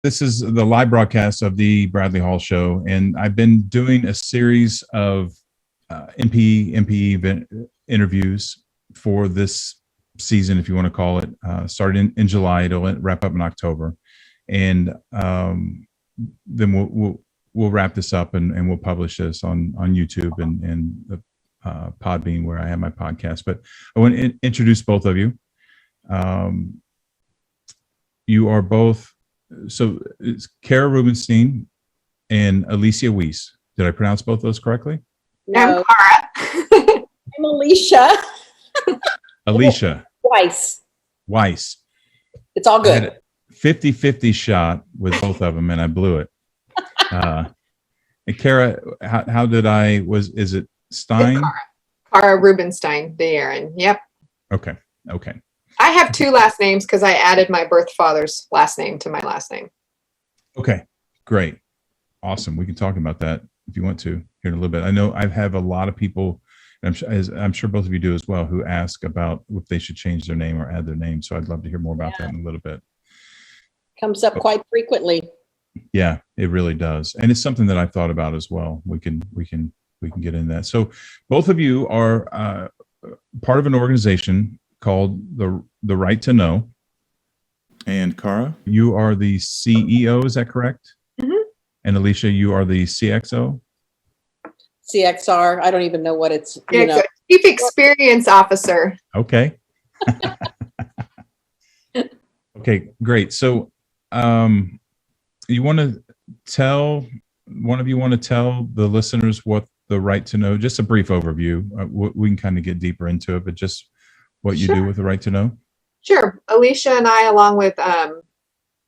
This is the live broadcast of the Bradley Hall Show, and I've been doing a series of MPE interviews for this season, if you want to call it. Started in July, it'll wrap up in October, and then we'll wrap this up and we'll publish this on YouTube and the Podbean, where I have my podcast. But I want to introduce both of you. You are both. So it's Kara Rubinstein and Alesia Weiss. Did I pronounce both those correctly? No. I'm Kara. I'm Alesia. Alesia. Weiss. It's all I had good. a 50-50 shot with both of them, and I blew it. And Kara, how did I, is it Stein? Kara Rubinstein-Deyerin. Yep. Okay. I have two last names because I added my birth father's last name to my last name. Okay, great. Awesome. We can talk about that if you want to here in a little bit. I know I have a lot of people, and I'm sure both of you do as well, who ask about if they should change their name or add their name. So I'd love to hear more about that in a little bit. Comes up quite frequently. Yeah, it really does. And it's something that I've thought about as well. We can get into that. So both of you are part of an organization called the Right to Know. And Kara, you are the CEO, is that correct? Mm-hmm. And Alesia, you are the CXO? CXR, I don't even know what it's, Chief Experience Officer. Okay. Okay, great. So you want to tell, one of you want to tell the listeners what the Right to Know, just a brief overview. We can kind of get deeper into it, but just what you do with the Right to Know? Sure. Alesia and I, along with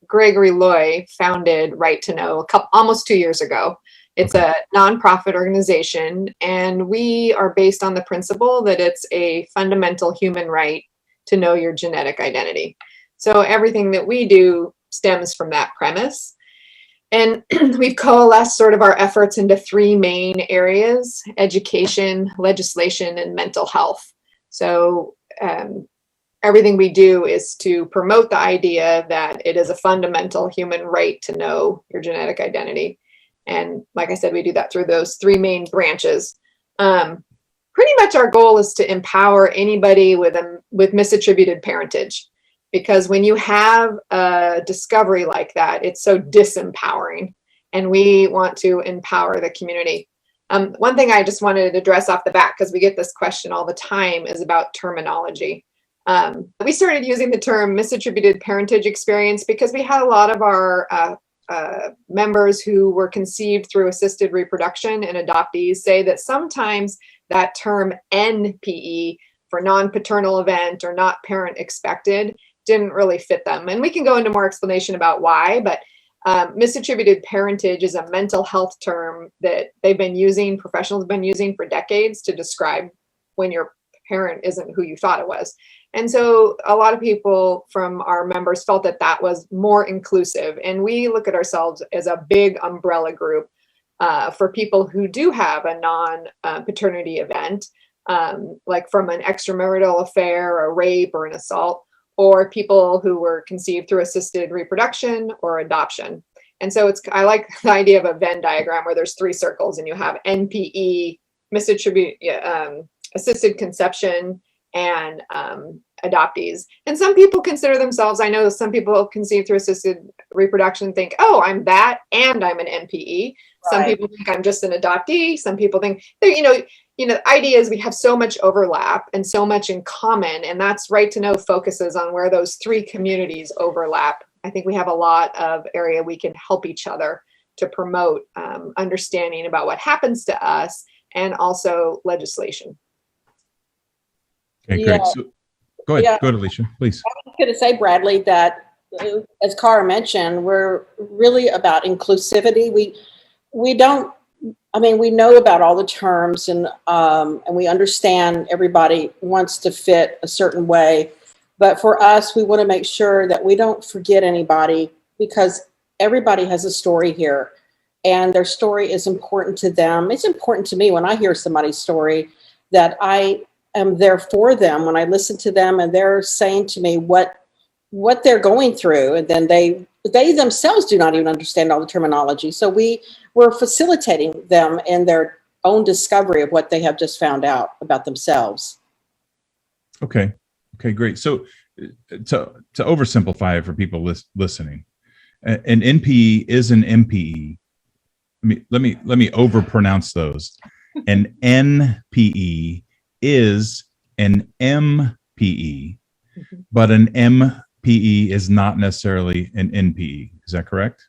Gregory Loy, founded Right to Know almost 2 years ago. It's a nonprofit organization, and we are based on the principle that it's a fundamental human right to know your genetic identity. So everything that we do stems from that premise. And we've coalesced sort of our efforts into three main areas: education, legislation, and mental health. So everything we do is to promote the idea that it is a fundamental human right to know your genetic identity. And like I said, we do that through those three main branches. Pretty much our goal is to empower anybody with misattributed parentage, because when you have a discovery like that, it's so disempowering, and we want to empower the community. One thing I just wanted to address off the bat, because we get this question all the time, is about terminology. We started using the term misattributed parentage experience because we had a lot of our members who were conceived through assisted reproduction and adoptees say that sometimes that term NPE, for non-paternal event or not parent expected, didn't really fit them. And we can go into more explanation about why, but misattributed parentage is a mental health term that professionals have been using for decades to describe when your parent isn't who you thought it was. And so a lot of people from our members felt that that was more inclusive. And we look at ourselves as a big umbrella group for people who do have a non-paternity event, like from an extramarital affair, a rape, or an assault, or people who were conceived through assisted reproduction or adoption. And so I like the idea of a Venn diagram where there's three circles, and you have NPE, assisted conception, and adoptees. And some people consider themselves, I know some people conceived through assisted reproduction think, oh, I'm that and I'm an NPE. Some people think I'm just an adoptee. Some people think, the idea is we have so much overlap and so much in common, and that's Right to Know focuses on where those three communities overlap. I think we have a lot of area we can help each other to promote understanding about what happens to us, and also legislation. Okay, great. So, go ahead, Alesia, please. I was going to say, Bradley, that as Kara mentioned, we're really about inclusivity. We know about all the terms, and we understand everybody wants to fit a certain way. But for us, we want to make sure that we don't forget anybody, because everybody has a story here, and their story is important to them. It's important to me when I hear somebody's story that I am there for them, when I listen to them and they're saying to me what they're going through, and then they they themselves do not even understand all the terminology. So we're facilitating them in their own discovery of what they have just found out about themselves. Okay, great. So to oversimplify it for people listening, an NPE is an MPE. Let me overpronounce those. An NPE is an MPE, but an MPE is not necessarily an NPE. Is that correct?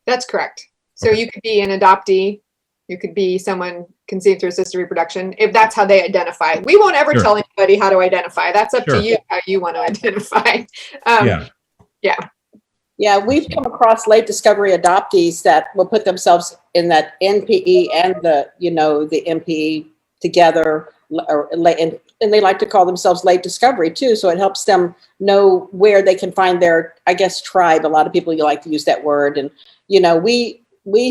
That's correct. So Okay. you could be an adoptee. You could be someone conceived through assisted reproduction, if that's how they identify. We won't ever Sure. tell anybody how to identify. That's up Sure. to you, how you want to identify. Yeah. Yeah, we've come across late discovery adoptees that will put themselves in that NPE and the MPE together, and they like to call themselves late discovery too. So it helps them know where they can find their, I guess, tribe. A lot of people like to use that word, and we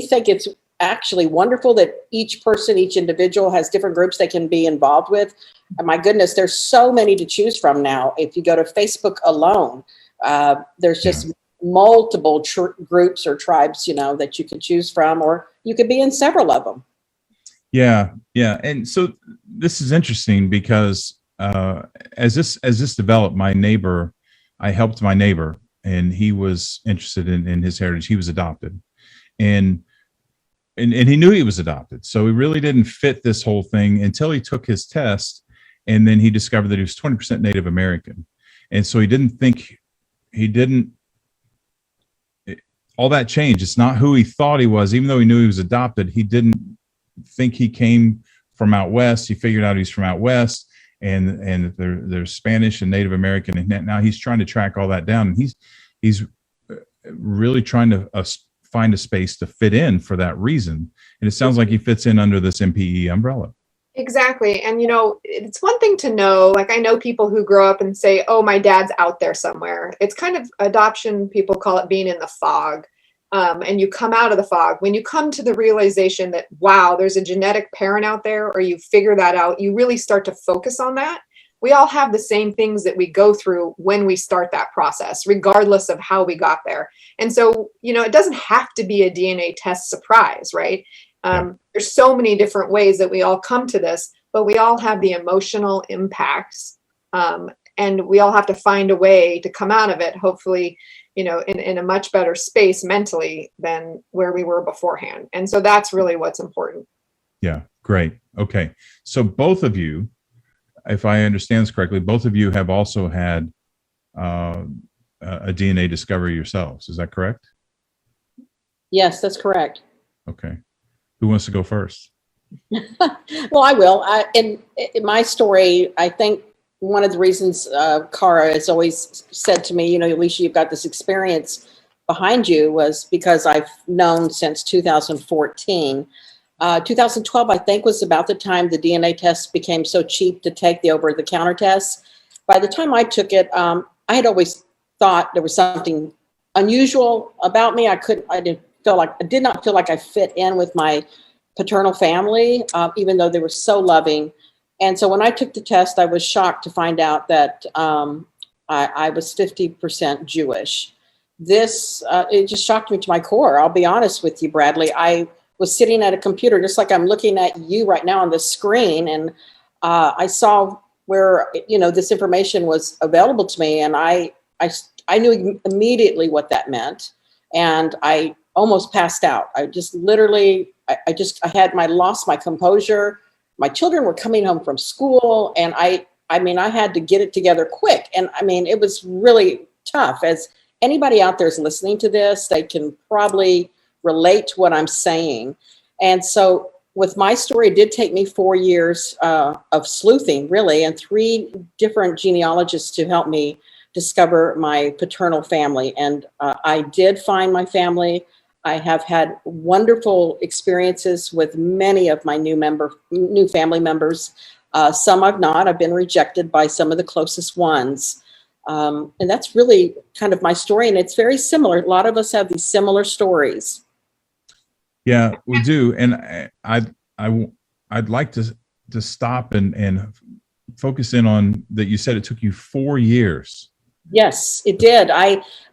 think it's actually wonderful that each person, each individual has different groups they can be involved with. And my goodness, there's so many to choose from now. If you go to Facebook alone, there's just multiple groups or tribes, that you can choose from, or you could be in several of them. Yeah. And so this is interesting because as this developed, I helped my neighbor, and he was interested in his heritage. He was adopted, and he knew he was adopted. So he really didn't fit this whole thing until he took his test, and then he discovered that he was 20% Native American. And so all that changed. It's not who he thought he was. Even though he knew he was adopted, he didn't think he came from out west. He figured out he's from out west, and there's Spanish and Native American, and now he's trying to track all that down. And he's really trying to find a space to fit in for that reason. And it sounds like he fits in under this MPE umbrella. Exactly. And, it's one thing to know, like I know people who grow up and say, oh, my dad's out there somewhere. It's kind of adoption. People call it being in the fog. And you come out of the fog. When you come to the realization that, wow, there's a genetic parent out there, or you figure that out, you really start to focus on that. We all have the same things that we go through when we start that process, regardless of how we got there. And so, it doesn't have to be a DNA test surprise, right? There's so many different ways that we all come to this, but we all have the emotional impacts. And we all have to find a way to come out of it, hopefully, in a much better space mentally than where we were beforehand. And so that's really what's important. Yeah, great. Okay. So both of you, if I understand this correctly, both of you have also had a DNA discovery yourselves. Is that correct? Yes, that's correct. Okay. Who wants to go first? Well, I will. In my story, I think one of the reasons Cara has always said to me, Alesia, you've got this experience behind you, was because I've known since 2014. 2012, I think, was about the time the DNA test became so cheap to take, the over-the-counter tests. By the time I took it, I had always thought there was something unusual about me. I did not feel like I fit in with my paternal family, even though they were so loving. And so when I took the test, I was shocked to find out that I was 50% Jewish. It just shocked me to my core. I'll be honest with you, Bradley. I was sitting at a computer, just like I'm looking at you right now on the screen, and I saw where this information was available to me, and I knew immediately what that meant, and I almost passed out. I just literally, I had lost my composure. My children were coming home from school, and I had to get it together quick, and it was really tough. As anybody out there is listening to this, they can probably relate to what I'm saying. And so with my story, it did take me 4 years of sleuthing, really, and 3 different genealogists to help me discover my paternal family. And I did find my family. I have had wonderful experiences with many of my new family members. Some I've not. I've been rejected by some of the closest ones. And that's really kind of my story. And it's very similar. A lot of us have these similar stories. Yeah, we do. And I'd like to stop and focus in on that. You said it took you 4 years Yes, it did.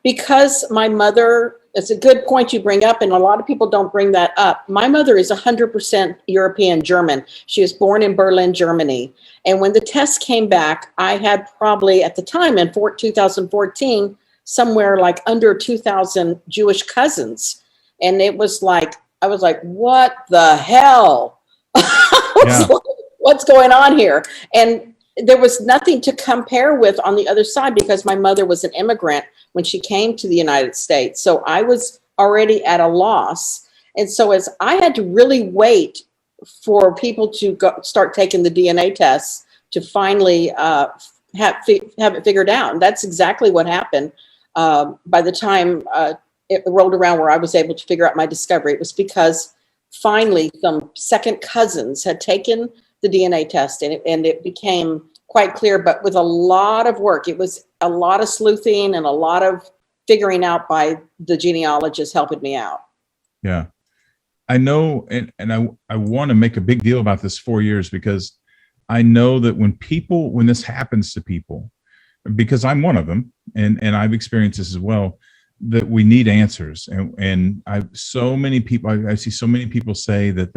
Because my mother, it's a good point you bring up, and a lot of people don't bring that up. My mother is 100% European German. She was born in Berlin, Germany. And when the test came back, I had probably at the time in 2014, somewhere like under 2,000 Jewish cousins. And it was like, I was like, what the hell? Yeah. Like, what's going on here? And there was nothing to compare with on the other side because my mother was an immigrant when she came to the United States. So I was already at a loss. And so as I had to really wait for people to start taking the DNA tests to finally have it figured out. And that's exactly what happened. By the time it rolled around where I was able to figure out my discovery, it was because finally some second cousins had taken the DNA test, and it became quite clear, but with a lot of work. It was a lot of sleuthing and a lot of figuring out by the genealogist helping me out. Yeah. I know, and I want to make a big deal about this 4 years, because I know that when this happens to people, because I'm one of them, and I've experienced this as well, that we need answers. And I see so many people say that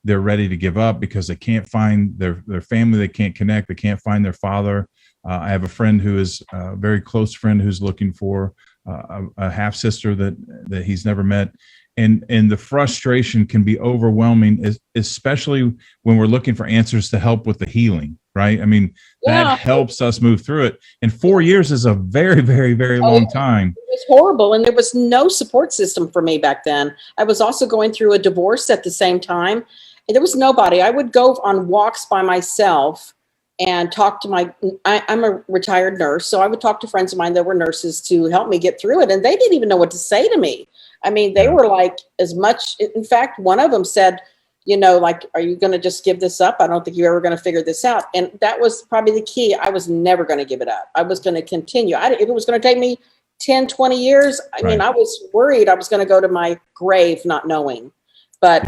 they're ready to give up because they can't find their family, they can't connect, they can't find their father. I have a friend who is a very close friend who's looking for a half sister that he's never met. And the frustration can be overwhelming, especially when we're looking for answers to help with the healing, right? I mean, that helps us move through it. And 4 years is a very, very, very long time. It was horrible. And there was no support system for me back then. I was also going through a divorce at the same time. And there was nobody. I would go on walks by myself and talk to I'm a retired nurse. So I would talk to friends of mine that were nurses to help me get through it. And they didn't even know what to say to me. I mean, they were like, as much, in fact, one of them said, like, are you going to just give this up? I don't think you're ever going to figure this out. And that was probably the key. I was never going to give it up. I was going to continue. If it was going to take me 10, 20 years, I mean, I was worried I was going to go to my grave not knowing. But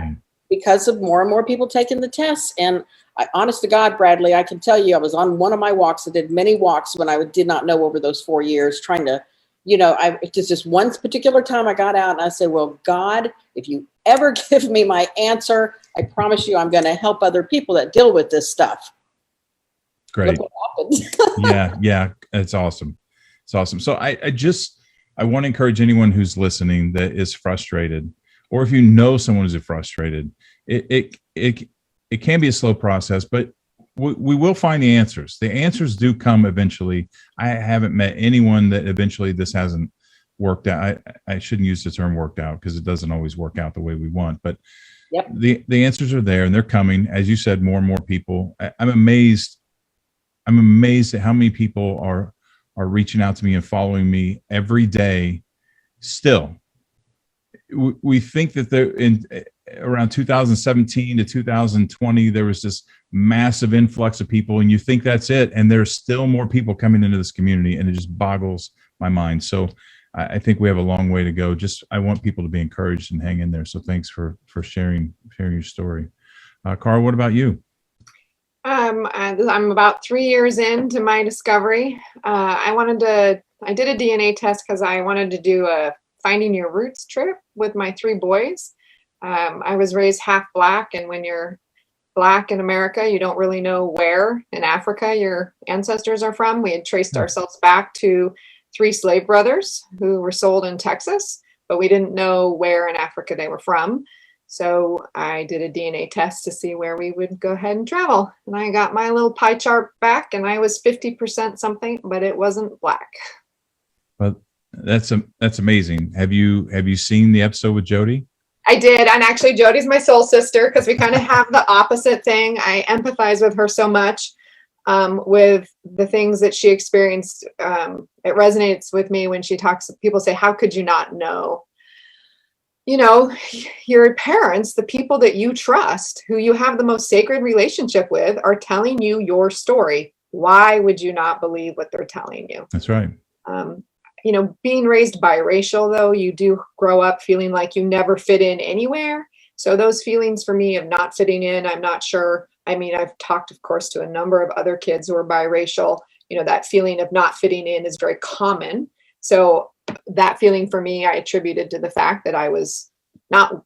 because of more and more people taking the tests, and honest to God, Bradley, I can tell you, I was on one of my walks. I did many walks when I did not know over those 4 years, trying to, it's just one particular time I got out and I said, well, God, if you ever give me my answer, I promise you I'm going to help other people that deal with this stuff. Great. Look what happens. Yeah. It's awesome. It's awesome. So I want to encourage anyone who's listening that is frustrated, or if you know someone who's frustrated, it can be a slow process, but we will find the answers. The answers do come eventually. I haven't met anyone that eventually this hasn't worked out. I shouldn't use the term worked out, because it doesn't always work out the way we want, but the answers are there and they're coming. As you said, more and more people. I'm amazed at how many people are reaching out to me and following me every day. Still, we think that they're in around 2017 to 2020, there was this massive influx of people, and you think that's it. And there's still more people coming into this community, and it just boggles my mind. So I think we have a long way to go. I want people to be encouraged and hang in there. So thanks for sharing your story. Carl, what about you? I'm about 3 years into my discovery. I did a DNA test because I wanted to do a Finding Your Roots trip with my 3 boys. I was raised half Black, and when you're Black in America, you don't really know where in Africa your ancestors are from. We had traced ourselves back to 3 slave brothers who were sold in Texas, but we didn't know where in Africa they were from. So I did a DNA test to see where we would go ahead and travel. And I got my little pie chart back, and I was 50% something, but it wasn't Black. Well, that's amazing. Have you seen the episode with Jody? I did. And actually, Jody's my soul sister, because we kind of have the opposite thing. I empathize with her so much with the things that she experienced. It resonates with me when she talks. People say, how could you not know? Your parents, the people that you trust, who you have the most sacred relationship with, are telling you your story. Why would you not believe what they're telling you? That's right. Being raised biracial, though, you do grow up feeling like you never fit in anywhere. So those feelings for me of not fitting in, I'm not sure. I mean, I've talked, of course, to a number of other kids who are biracial. that feeling of not fitting in is very common. So that feeling for me, I attributed to the fact that I was not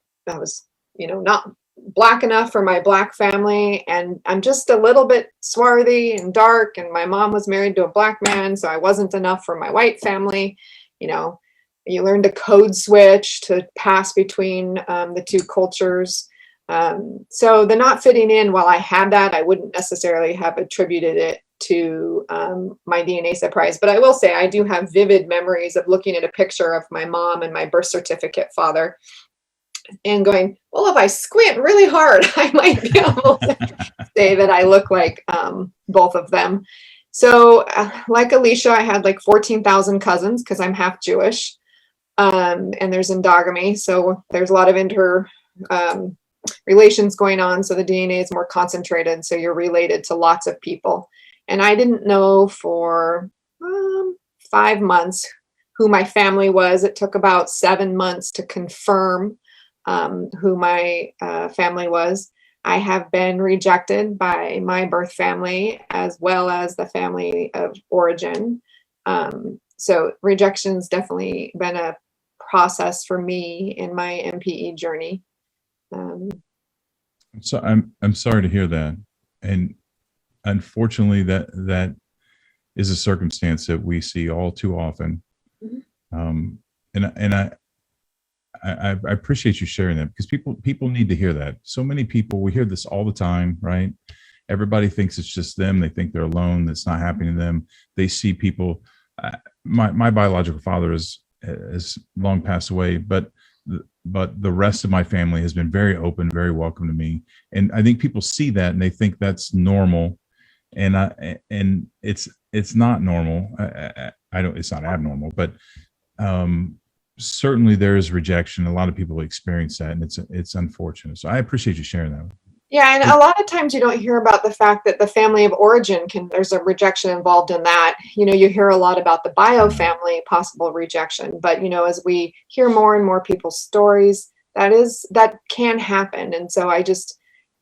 black enough for my black family. And I'm just a little bit swarthy and dark. And my mom was married to a black man. So I wasn't enough for my white family. You learn to code switch to pass between the two cultures. So the not fitting in, while I had that, I wouldn't necessarily have attributed it to my DNA surprise. But I will say I do have vivid memories of looking at a picture of my mom and my birth certificate father and going, well, if I squint really hard, I might be able to say that I look like both of them. So like Alesia, I had like 14,000 cousins because I'm half Jewish, and there's endogamy. So there's a lot of relations going on. So the DNA is more concentrated. So you're related to lots of people. And I didn't know for 5 months who my family was. It took about 7 months to confirm who my family was. I have been rejected by my birth family as well as the family of origin. So rejection's definitely been a process for me in my MPE journey. So I'm sorry to hear that, and unfortunately that is a circumstance that we see all too often. And I appreciate you sharing that, because people need to hear that. So many people, we hear this all the time, right? Everybody thinks it's just them. They think they're alone. That's not happening to them. They see people. My biological father has long passed away, but the rest of my family has been very open, very welcome to me. And I think people see that and they think that's normal. And it's not normal. It's not abnormal, but certainly there is rejection. A lot of people experience that, and it's unfortunate. So I appreciate you sharing that. Yeah, and a lot of times you don't hear about the fact that the family of origin there's a rejection involved in that. You hear a lot about the bio family possible rejection, but as we hear more and more people's stories, that can happen. And so I just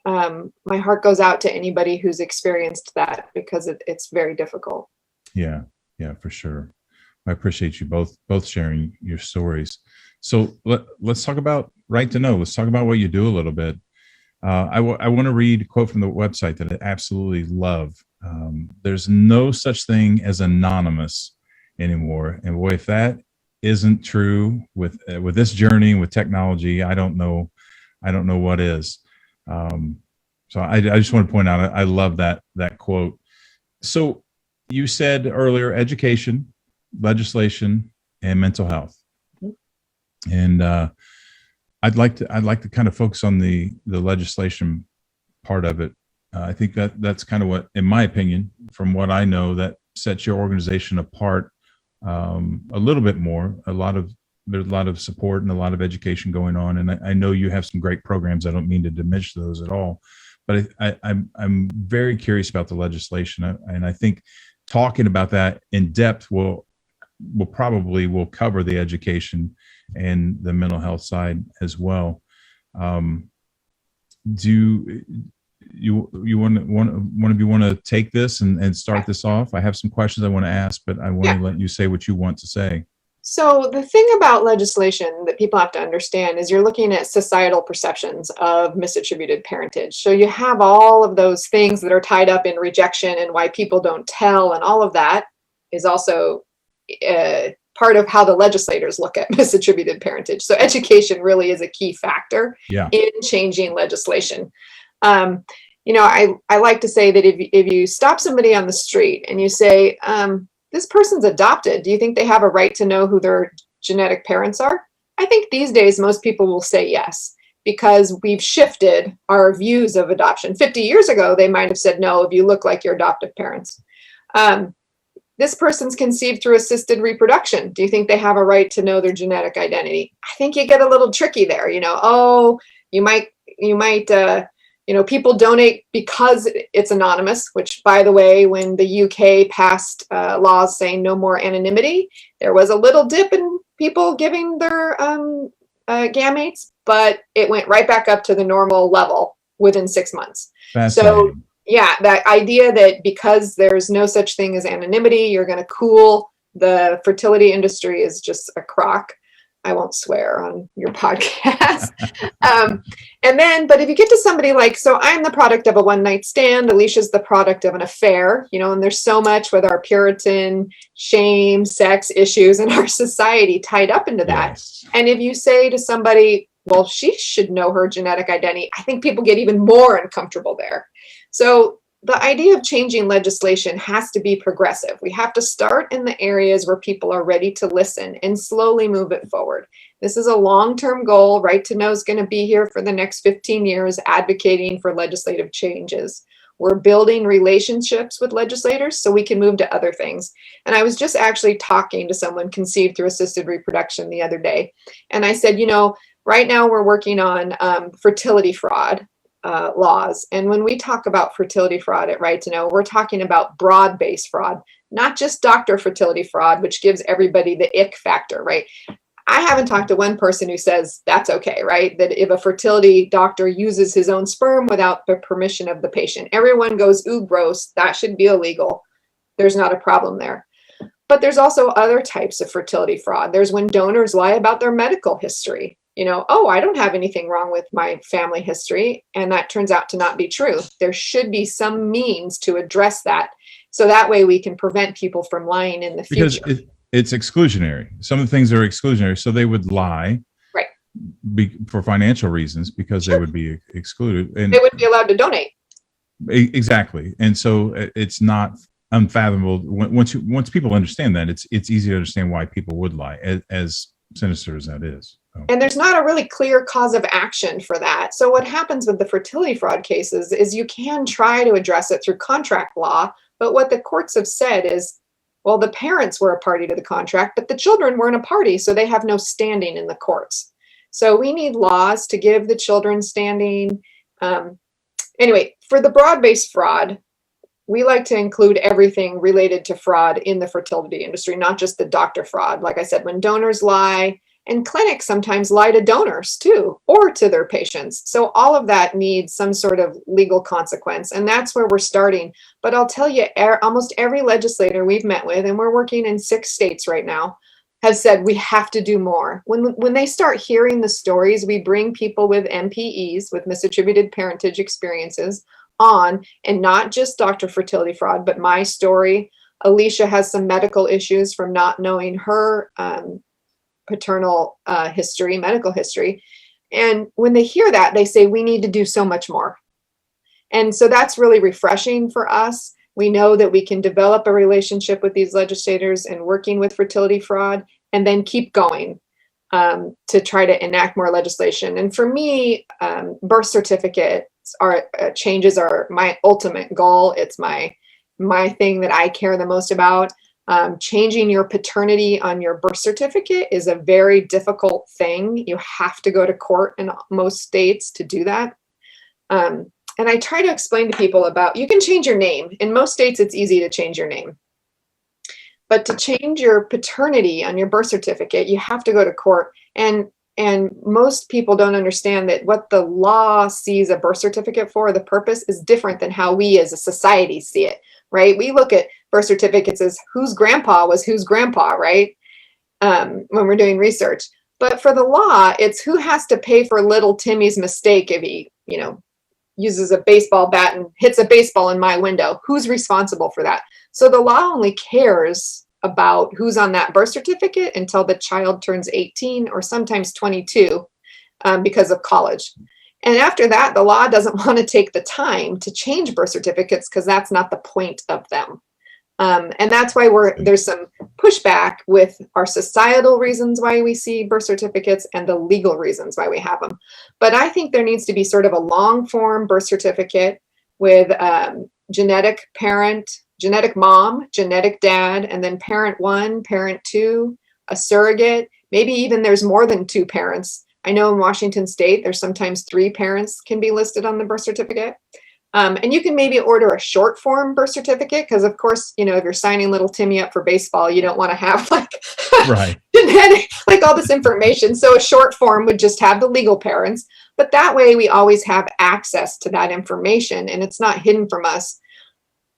my heart goes out to anybody who's experienced that, because it's very difficult. Yeah, for sure. I appreciate you both sharing your stories. So let's talk about Right to Know. Let's talk about what you do a little bit. I want to read a quote from the website that I absolutely love. There's no such thing as anonymous anymore. And boy, if that isn't true with this journey, with technology, I don't know what is. So I just want to point out, I love that quote. So you said earlier, education, legislation, and mental health. And I'd like to kind of focus on the legislation part of it. I think that's kind of what, in my opinion, from what I know, that sets your organization apart a little bit more. There's a lot of support and a lot of education going on, and I know you have some great programs. I don't mean to diminish those at all, but I'm very curious about the legislation, and I think talking about that in depth will cover the education and the mental health side as well. Do one of you want to take this and start this off? I have some questions I want to ask, but I want to let you say what you want to say. So the thing about legislation that people have to understand is you're looking at societal perceptions of misattributed parentage. So you have all of those things that are tied up in rejection and why people don't tell, and all of that is also part of how the legislators look at misattributed parentage. So education really is a key factor in changing legislation. I like to say that if you stop somebody on the street and you say, this person's adopted, do you think they have a right to know who their genetic parents are? I think these days most people will say yes, because we've shifted our views of adoption. 50 years ago, they might have said no if you look like your adoptive parents. This person's conceived through assisted reproduction. Do you think they have a right to know their genetic identity? I think you get a little tricky there. You might people donate because it's anonymous, which, by the way, when the UK passed laws saying no more anonymity, there was a little dip in people giving their gametes, but it went right back up to the normal level within 6 months. So Yeah, that idea that because there's no such thing as anonymity, you're going to cool the fertility industry is just a crock. I won't swear on your podcast. But if you get to somebody like, so I'm the product of a one night stand, Alicia's the product of an affair, and there's so much with our Puritan shame, sex issues in our society tied up into that. Yes. And if you say to somebody, well, she should know her genetic identity, I think people get even more uncomfortable there. So the idea of changing legislation has to be progressive. We have to start in the areas where people are ready to listen and slowly move it forward. This is a long-term goal. Right to Know is going to be here for the next 15 years advocating for legislative changes. We're building relationships with legislators so we can move to other things. And I was just actually talking to someone conceived through assisted reproduction the other day. And I said, right now we're working on fertility fraud laws. And when we talk about fertility fraud at Right to Know, we're talking about broad-based fraud, not just doctor fertility fraud, which gives everybody the ick factor, right? I haven't talked to one person who says that's okay, right? That if a fertility doctor uses his own sperm without the permission of the patient, everyone goes, ooh, gross, that should be illegal. There's not a problem there. But there's also other types of fertility fraud. There's when donors lie about their medical history. Oh, I don't have anything wrong with my family history. And that turns out to not be true. There should be some means to address that. So that way we can prevent people from lying in the future. Because it's exclusionary. Some of the things are exclusionary. So they would lie right. For financial reasons because Sure. they would be excluded. And they wouldn't be allowed to donate. Exactly. And so it's not unfathomable. Once people understand that, it's easy to understand why people would lie, as sinister as that is. So. And there's not a really clear cause of action for that. So what happens with the fertility fraud cases is you can try to address it through contract law, but what the courts have said is, well, the parents were a party to the contract, but the children weren't a party, so they have no standing in the courts. So we need laws to give the children standing. Anyway, for the broad-based fraud, we like to include everything related to fraud in the fertility industry, not just the doctor fraud. Like I said, when donors lie, and clinics sometimes lie to donors too, or to their patients. So all of that needs some sort of legal consequence. And that's where we're starting. But I'll tell you, almost every legislator we've met with, and we're working in 6 states right now, have said we have to do more. When they start hearing the stories, we bring people with MPEs, with misattributed parentage experiences, on, and not just doctor fertility fraud, but my story. Alesia has some medical issues from not knowing her paternal medical history. And when they hear that, they say, we need to do so much more. And so that's really refreshing for us. We know that we can develop a relationship with these legislators and working with fertility fraud, and then keep going to try to enact more legislation. And for me, birth certificates changes are my ultimate goal. It's my thing that I care the most about. Changing your paternity on your birth certificate is a very difficult thing. You have to go to court in most states to do that. And I try to explain to people you can change your name. In most states, it's easy to change your name. But to change your paternity on your birth certificate, you have to go to court. And most people don't understand that what the law sees a birth certificate for, the purpose, is different than how we as a society see it, right? We look at birth certificates as whose grandpa was whose grandpa, right? When we're doing research. But for the law, it's who has to pay for little Timmy's mistake if he, uses a baseball bat and hits a baseball in my window. Who's responsible for that? So the law only cares about who's on that birth certificate until the child turns 18 or sometimes 22 because of college. And after that, the law doesn't want to take the time to change birth certificates because that's not the point of them. And that's why there's some pushback with our societal reasons why we see birth certificates and the legal reasons why we have them. But I think there needs to be sort of a long form birth certificate with genetic parent, genetic mom, genetic dad, and then parent 1, parent 2, a surrogate. Maybe even there's more than 2 parents. I know in Washington State, there's sometimes 3 parents can be listed on the birth certificate. And you can maybe order a short form birth certificate because, of course, you know, if you're signing little Timmy up for baseball, you don't want to have like Right. genetic, like all this information. So a short form would just have the legal parents, but that way we always have access to that information and it's not hidden from us.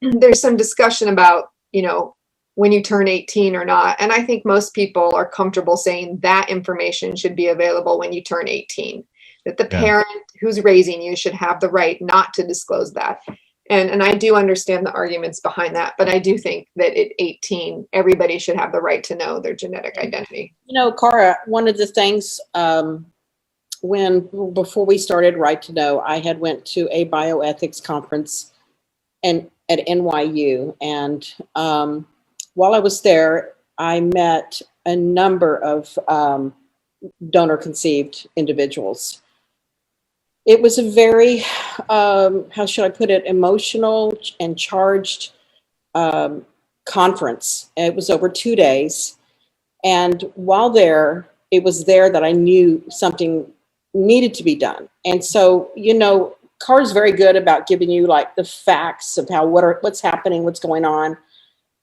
There's some discussion about, you know, when you turn 18 or not. And I think most people are comfortable saying that information should be available when you turn 18. That the parent who's raising you should have the right not to disclose that. And I do understand the arguments behind that, but I do think that at 18, everybody should have the right to know their genetic identity. You know, Cara, one of the things before we started Right to Know, I had went to a bioethics conference at NYU. And while I was there, I met a number of donor-conceived individuals. It was a very, how should I put it, emotional and charged conference. It was over 2 days. And while there, it was there that I knew something needed to be done. And so, you know, Car's very good about giving you like the facts of what's happening, what's going on.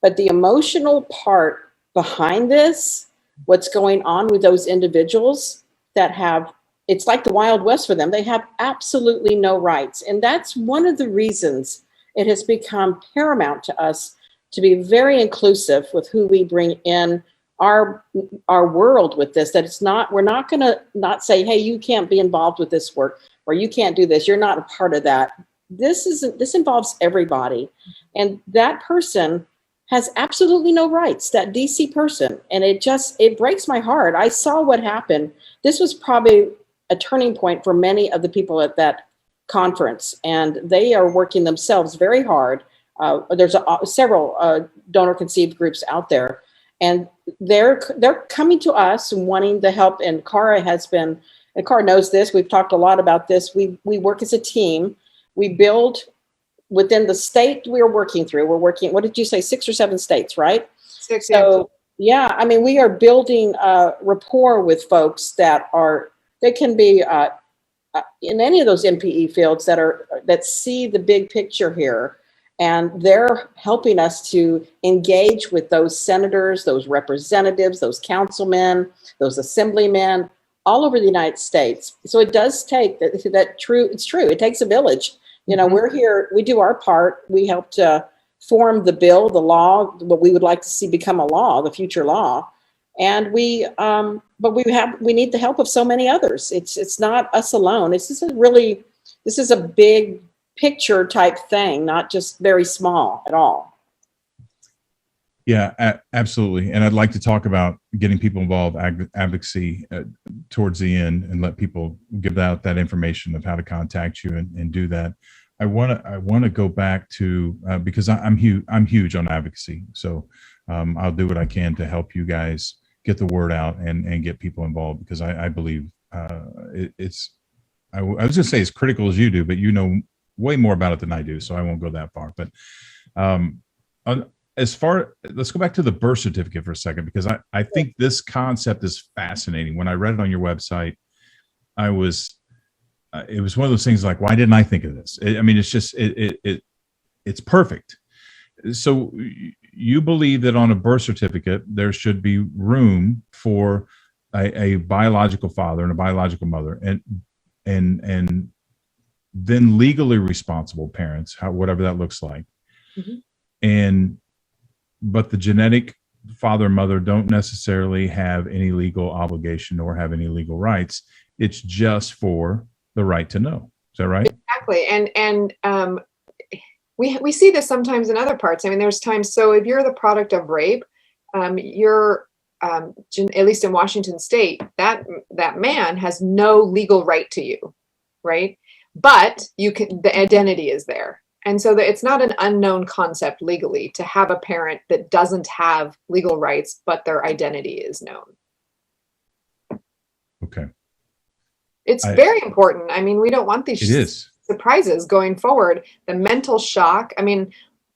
But the emotional part behind this, what's going on with those individuals that have, it's like the Wild West for them. They have absolutely no rights. And that's one of the reasons it has become paramount to us to be very inclusive with who we bring in our world with this, that it's not, we're not going to not say, hey, you can't be involved with this work, or you can't do this. You're not a part of that. This involves everybody. And that person has absolutely no rights, that DC person. And it breaks my heart. I saw what happened. This was probably a turning point for many of the people at that conference. And they are working themselves very hard. There's several donor-conceived groups out there. And they're coming to us and wanting the help. And Cara knows this. We've talked a lot about this. We work as a team. We build within the state we're working through. We're working, what did you say, 6 or 7 states, right? 6. So, yeah, I mean, we are building rapport with folks they can be in any of those MPE fields that see the big picture here. And they're helping us to engage with those senators, those representatives, those councilmen, those assemblymen all over the United States. So it does take it's true. It takes a village. You know, we're here, we do our part. We help to form the bill, the law, what we would like to see become a law, the future law. And we need the help of so many others. It's not us alone. This is a big picture type thing, not just very small at all. Yeah, absolutely. And I'd like to talk about getting people involved, advocacy towards the end, and let people give out that information of how to contact you and do that. I want to go back to because I'm huge on advocacy. So I'll do what I can to help you guys get the word out and get people involved, because I believe it's. I was going to say as critical as you do, but you know way more about it than I do, so I won't go that far. But let's go back to the birth certificate for a second, because I think this concept is fascinating. When I read it on your website, it was one of those things like, why didn't I think of this? I mean, it's just, it's perfect. So you believe that on a birth certificate, there should be room for a biological father and a biological mother, and then legally responsible parents, whatever that looks like. Mm-hmm. But the genetic father and mother don't necessarily have any legal obligation or have any legal rights. It's just for the right to know. Is that right? Exactly. And we see this sometimes in other parts. I mean, there's times, so if you're the product of rape, you're at least in Washington state, that man has no legal right to you, right? But the identity is there. And so it's not an unknown concept legally to have a parent that doesn't have legal rights, but their identity is known. Okay. It's very important. I mean, we don't want these surprises going forward. The mental shock. I mean,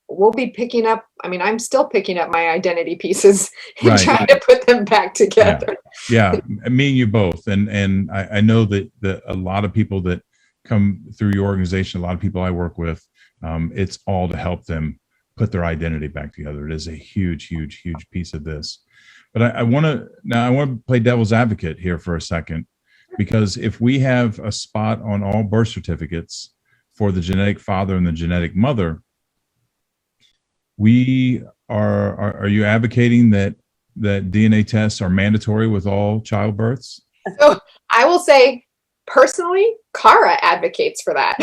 we'll be picking up. I mean, I'm still picking up my identity pieces and trying to put them back together. Yeah, me and you both. And I know that a lot of people that come through your organization, a lot of people I work with, it's all to help them put their identity back together. It is a huge, huge, huge piece of this. But I want to play devil's advocate here for a second, because if we have a spot on all birth certificates for the genetic father and the genetic mother, are you advocating that DNA tests are mandatory with all childbirths? So I will say, personally, Cara advocates for that.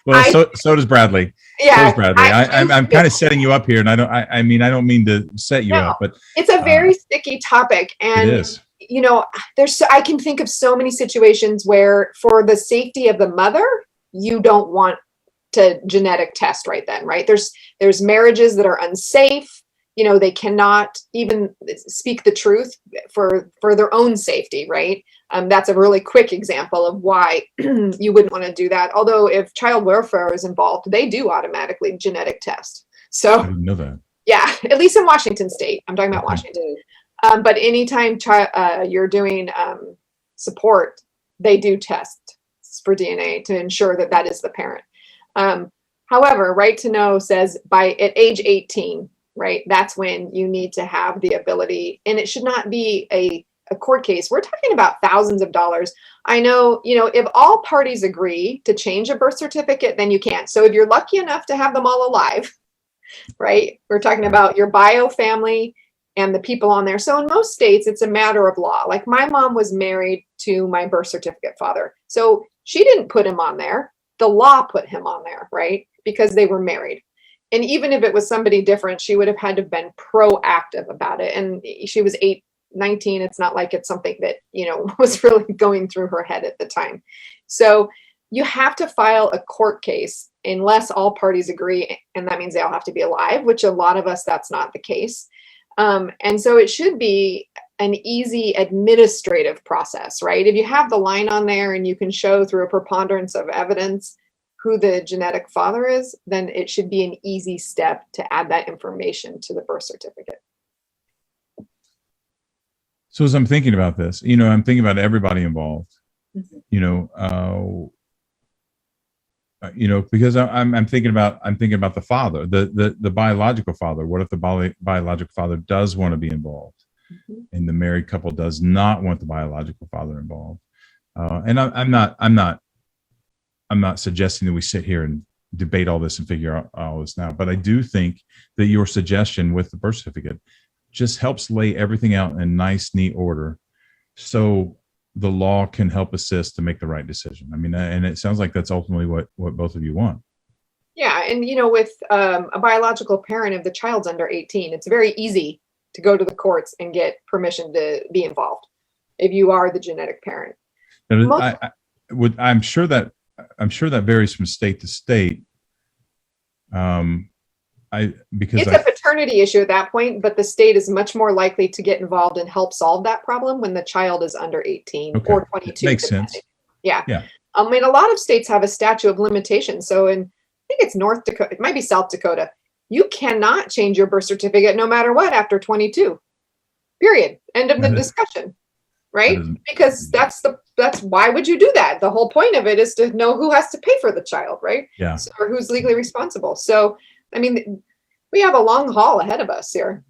Well, so does Bradley. Yeah, so does Bradley. I'm kind of setting you up here, and I don't mean to set you up, but it's a very sticky topic, and it is. I can think of so many situations where, for the safety of the mother, you don't want to genetic test right then, right? There's marriages that are unsafe. They cannot even speak the truth for their own safety, right? That's a really quick example of why you wouldn't want to do that. Although if child welfare is involved, they do automatically genetic test. So I didn't know that. Yeah, at least in Washington State. I'm talking about Washington. But anytime you're doing support, they do test for DNA to ensure that is the parent. However, Right to Know says at age 18, right, that's when you need to have the ability, and it should not be a court case. We're talking about thousands of dollars. I know, if all parties agree to change a birth certificate, then you can. So if you're lucky enough to have them all alive, right, we're talking about your bio family and the people on there. So in most states, it's a matter of law. Like, my mom was married to my birth certificate father. So she didn't put him on there. The law put him on there, right? Because they were married. And even if it was somebody different, she would have had to have been proactive about it. And she was 19. It's not like it's something that, was really going through her head at the time. So you have to file a court case unless all parties agree. And that means they all have to be alive, which a lot of us, that's not the case. And so it should be an easy administrative process, right? If you have the line on there and you can show through a preponderance of evidence who the genetic father is, then it should be an easy step to add that information to the birth certificate. So as I'm thinking about this, I'm thinking about everybody involved, because I'm thinking about the father, the biological father. What if the biological father does want to be involved, and the married couple does not want the biological father involved? And I'm not suggesting that we sit here and debate all this and figure out all this now, but I do think that your suggestion with the birth certificate just helps lay everything out in nice, neat order, so the law can help assist to make the right decision. I mean, and it sounds like that's ultimately what both of you want. Yeah. And, with a biological parent, if the child's under 18, it's very easy to go to the courts and get permission to be involved if you are the genetic parent. And I'm sure that varies from state to state. Because it's a paternity issue at that point, but the state is much more likely to get involved and help solve that problem when the child is under 18 or 22. Makes sense. Yeah. A lot of states have a statute of limitations. So I think it's North Dakota, it might be South Dakota. You cannot change your birth certificate no matter what after 22. Period. End of the discussion. Right? Because that's why would you do that? The whole point of it is to know who has to pay for the child, right? Yeah. So, or who's legally responsible. So, we have a long haul ahead of us here.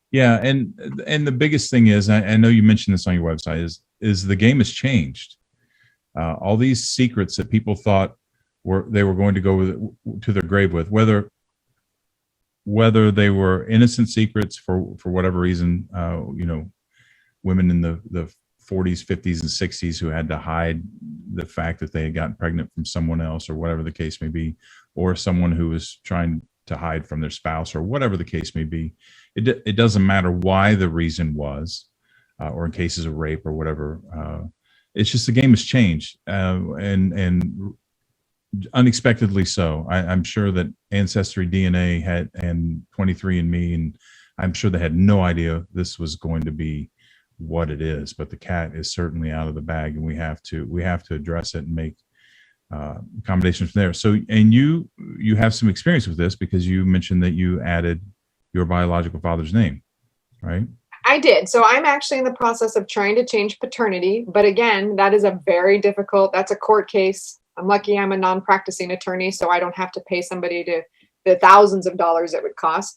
Yeah, and the biggest thing is, I know you mentioned this on your website, is the game has changed. All these secrets that people thought they were going to go to their grave with, whether they were innocent secrets for whatever reason, women in the 40s, 50s, and 60s who had to hide the fact that they had gotten pregnant from someone else, or whatever the case may be, or someone who was trying to hide from their spouse, or whatever the case may be. It doesn't matter why the reason was, or in cases of rape or whatever. It's just the game has changed, and unexpectedly so. I'm sure that Ancestry DNA and 23andMe, and I'm sure they had no idea this was going to be what it is, but the cat is certainly out of the bag, and we have to address it and make accommodations from there. So, and you have some experience with this, because you mentioned that you added your biological father's name, right? I did. So I'm actually in the process of trying to change paternity. But again, that is a very difficult, that's a court case. I'm lucky I'm a non-practicing attorney, so I don't have to pay somebody to the thousands of dollars it would cost.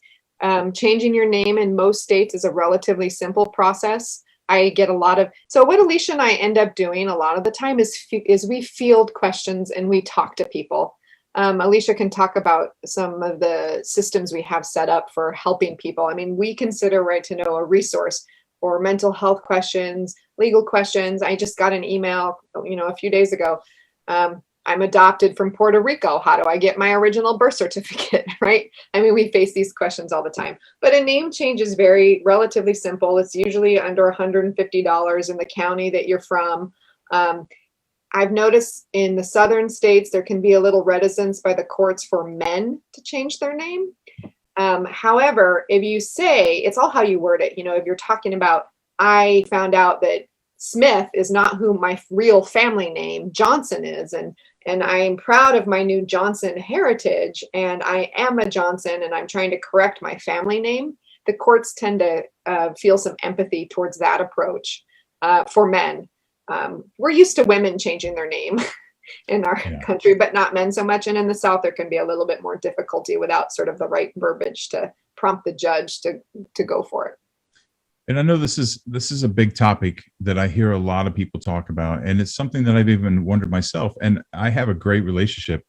Changing your name in most states is a relatively simple process. I get a lot of, so what Alicia and I end up doing a lot of the time is we field questions and we talk to people. Alicia can talk about some of the systems we have set up for helping people. I mean, we consider Right to Know a resource for mental health questions, legal questions. I just got an email, a few days ago. I'm adopted from Puerto Rico. How do I get my original birth certificate, right? I mean, we face these questions all the time. But a name change is relatively simple. It's usually under $150 in the county that you're from. I've noticed in the southern states, there can be a little reticence by the courts for men to change their name. However, if you say, it's all how you word it. If you're talking about, I found out that Smith is not who my real family name, Johnson, is. And I'm proud of my new Johnson heritage, and I am a Johnson, and I'm trying to correct my family name. The courts tend to feel some empathy towards that approach for men. We're used to women changing their name in our country, but not men so much. And in the South, there can be a little bit more difficulty without sort of the right verbiage to prompt the judge to go for it. And I know this is a big topic that I hear a lot of people talk about, and it's something that I've even wondered myself. And I have a great relationship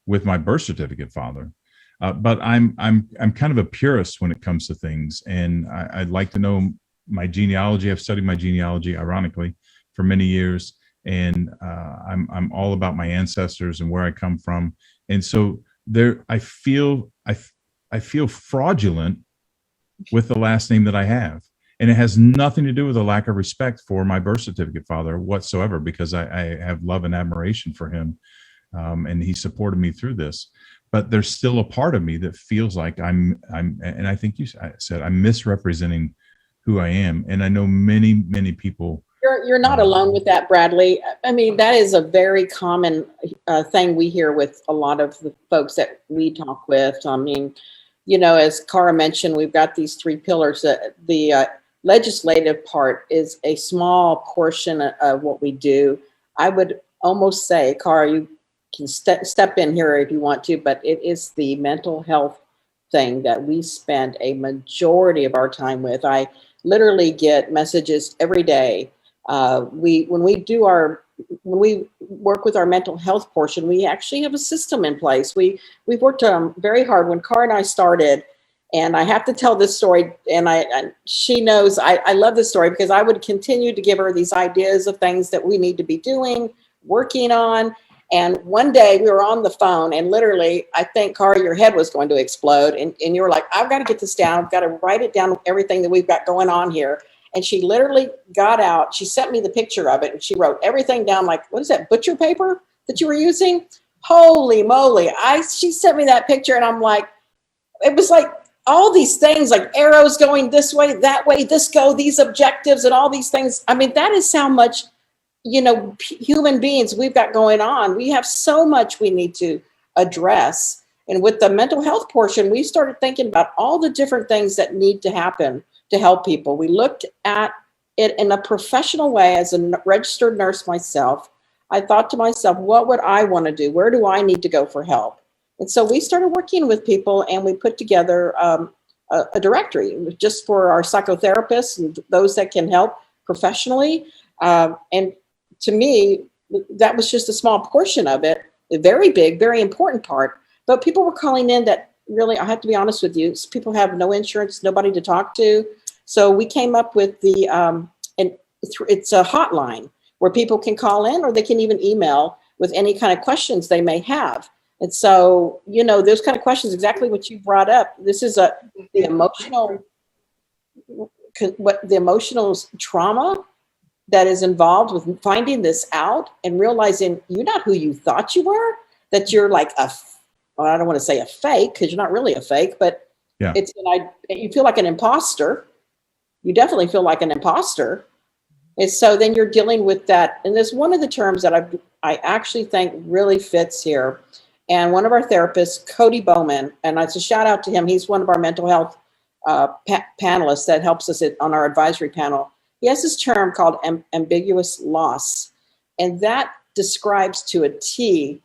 with my birth certificate father, but I'm kind of a purist when it comes to things, and I'd like to know my genealogy. I've studied my genealogy, ironically, for many years, and I'm all about my ancestors and where I come from. And so I feel fraudulent with the last name that I have. And it has nothing to do with a lack of respect for my birth certificate father whatsoever, because I have love and admiration for him. And he supported me through this. But there's still a part of me that feels like and I think I said, I'm misrepresenting who I am. And I know many, many people. You're not alone with that, Bradley. I mean, that is a very common thing we hear with a lot of the folks that we talk with. I mean, as Cara mentioned, we've got these three pillars. The legislative part is a small portion of what we do. I would almost say, Cara, you can step in here if you want to, but it is the mental health thing that we spend a majority of our time with. I literally get messages every day. When we work with our mental health portion, we actually have a system in place. We've worked very hard. When Cara and I started, and I have to tell this story, and she knows I love this story, because I would continue to give her these ideas of things that we need to be doing, working on. And one day we were on the phone, and literally, I think, Cara, your head was going to explode. And you were like, I've got to get this down. I've got to write it down, everything that we've got going on here. And she literally got out. She sent me the picture of it, and she wrote everything down, like, what is that, butcher paper that you were using? Holy moly. She sent me that picture, and I'm like, it was like all these things, like arrows going this way, that way, these objectives and all these things. I mean, that is how much, human beings we've got going on. We have so much we need to address. And with the mental health portion, we started thinking about all the different things that need to happen to help people. We looked at it in a professional way. As a registered nurse myself, I thought to myself, what would I want to do? Where do I need to go for help? And so we started working with people, and we put together a directory just for our psychotherapists and those that can help professionally. And to me, that was just a small portion of it, a very big, very important part. But people were calling in that really, I have to be honest with you, people have no insurance, nobody to talk to. So we came up with it's a hotline where people can call in, or they can even email with any kind of questions they may have. And so, those kind of questions, exactly what you brought up. This is the emotional trauma that is involved with finding this out and realizing you're not who you thought you were, that you're like I don't want to say a fake, because you're not really a fake, but you feel like an imposter. You definitely feel like an imposter. And so then you're dealing with that. And there's one of the terms that I actually think really fits here. And one of our therapists, Cody Bowman, and it's a shout out to him. He's one of our mental health panelist that helps us on our advisory panel. He has this term called ambiguous loss, and that describes to a T.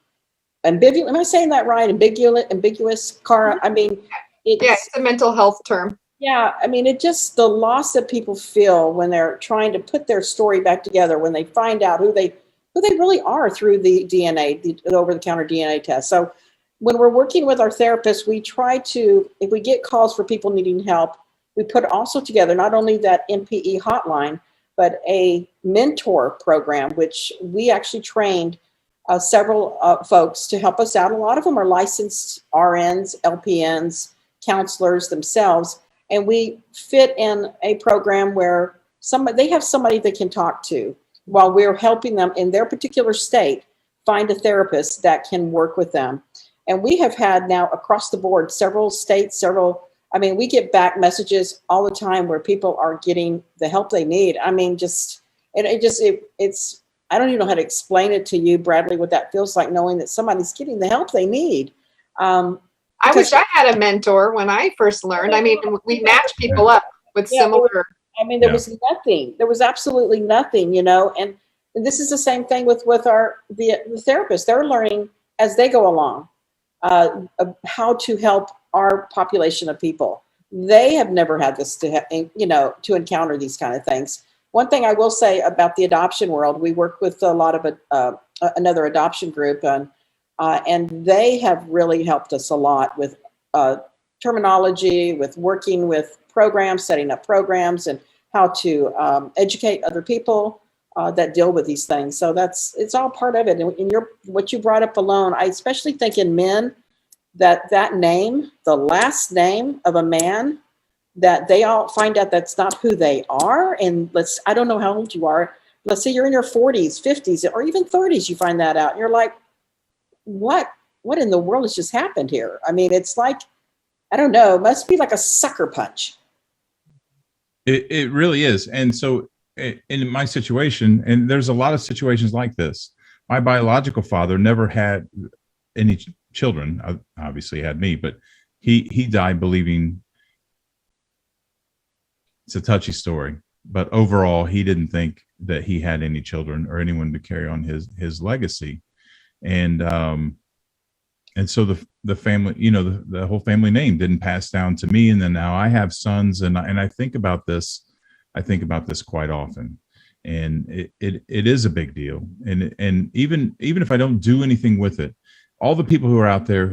Ambiguous. Am I saying that right? Ambiguous, Cara. I mean, it's a mental health term. Yeah, I mean, it just the loss that people feel when they're trying to put their story back together, when they find out who they really are through the DNA, the over-the-counter DNA test. So when we're working with our therapists, we try to, if we get calls for people needing help, we put also together not only that MPE hotline, but a mentor program, which we actually trained several folks to help us out. A lot of them are licensed RNs, LPNs, counselors themselves. And we fit in a program where they have somebody they can talk to while we're helping them in their particular state find a therapist that can work with them. And we have had now across the board, several states, we get back messages all the time where people are getting the help they need. I mean, it's, I don't even know how to explain it to you, Bradley, what that feels like, knowing that somebody's getting the help they need. I wish I had a mentor when I first learned. I mean, we match people up with similar. There was nothing. There was absolutely nothing, and this is the same thing with the therapists. They're learning as they go along how to help our population of people. They have never had this to encounter these kind of things. One thing I will say about the adoption world, we work with a lot of another adoption group, and they have really helped us a lot with terminology, with working with programs, setting up programs, and how to educate other people that deal with these things. So it's all part of it. And what you brought up alone, I especially think in men, that name, the last name of a man, that they all find out that's not who they are. And I don't know how old you are. Let's say you're in your 40s, 50s, or even 30s, you find that out. And you're like, what in the world has just happened here? I mean, it's like, I don't know, it must be like a sucker punch. It really is. And so in my situation, and there's a lot of situations like this, my biological father never had any children. Obviously had me, but he died believing. It's a touchy story, but overall, he didn't think that he had any children or anyone to carry on his legacy. And so the family, the whole family name didn't pass down to me. And then now I have sons, and I think about this. I think about this quite often, and it is a big deal. And even if I don't do anything with it, all the people who are out there